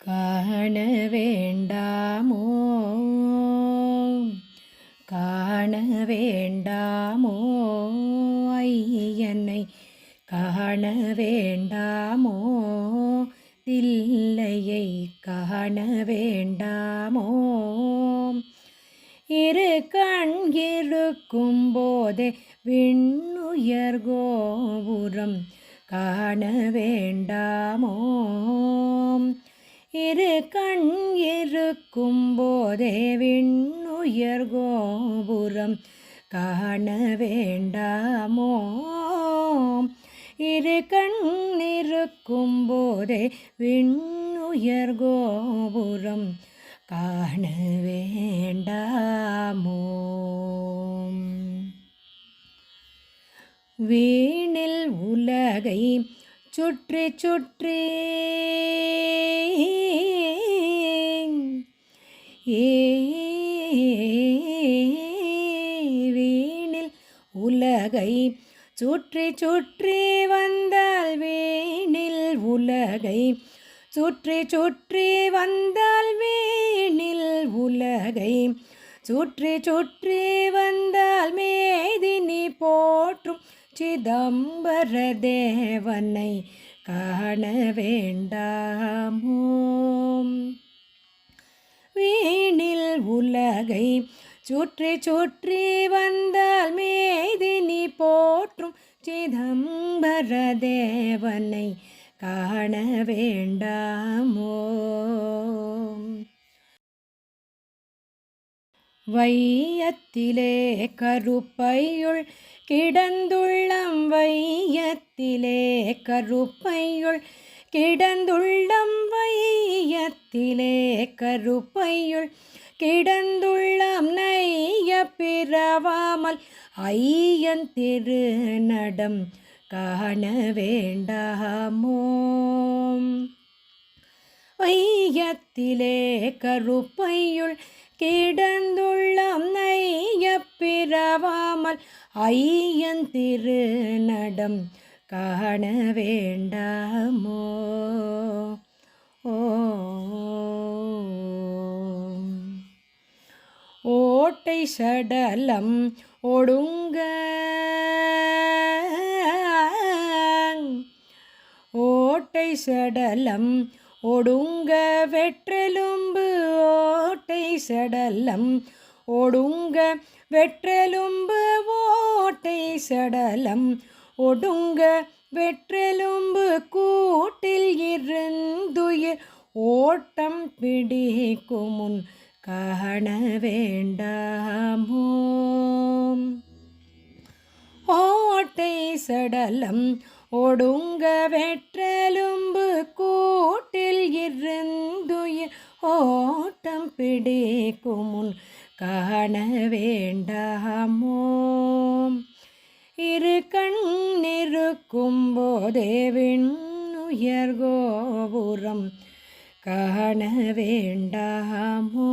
காண வேண்டாமோ காண வேண்டாமோ ஐயனை காண வேண்டாமோ தில்லையை காண வேண்டாமோ இரு கண் இருக்கும் போதே விண்ணுயர் கோபுரம் காண வேண்டாமோ இரு கண் இருக்கும் போதே விண்ணுயர் கோபுரம் காண வேண்டாமோ இரு கண் இருக்கும் போதே விண்ணுயர் கோபுரம் காண வேண்டாமோ வீணில் உலகை சுற்றி சுற்றி வீணில் உலகை சுற்றி சுற்றி வந்தால் வீணில் உலகை சுற்றி சுற்றி வந்தால் வீணில் உலகை சுற்றி சுற்றி வந்தால் மேதினி போற்றும் சிதம்பர தேவனை காண வேண்டாமோ வீணில் உலகை சுற்றி சுற்றி வந்தால் மேதினி போற்றும் சிதம்பர தேவனை காண வேண்டாமோ வையத்திலே கருப்பையுள் கிடந்துள்ளம் வையத்திலே கருப்பையுள் கிடந்துள்ளம் வையத்திலே கருப்பையுள் கிடந்துள்ளம் நைய பிறவாமல் ஐயன் திருநடம் காண வேண்டாமோ வையத்திலே கருப்பையுள் கிடந்துள்ளம் நைய பிறவாமல் ஐயன் திருநடம் காண வேண்டாமோ ஓட்டை சடலம் ஒடுங்க ஓட்டை சடலம் ஒடுங்க வெற்றெலும்பு ஓட்டை சடலம் ஒடுங்க வெற்றெலும்பு ஓட்டை சடலம் ஒடுங்க வெற்றெலும்பு கூட்டில் இருந்துயிர் ஓட்டம் பிடிக்கும் முன் காண வேண்டாமோ ஓட்டை சடலம் ஒடுங்க வெற்றெலும்பு கூட்டில் இருந்துயிர் ஓட்டம் பிடிக்கும் முன் காண வேண்டாமோ இரு கண் இருக்கும் போதே விண்ணுயர் கோபுரம் காண வேண்டாமோ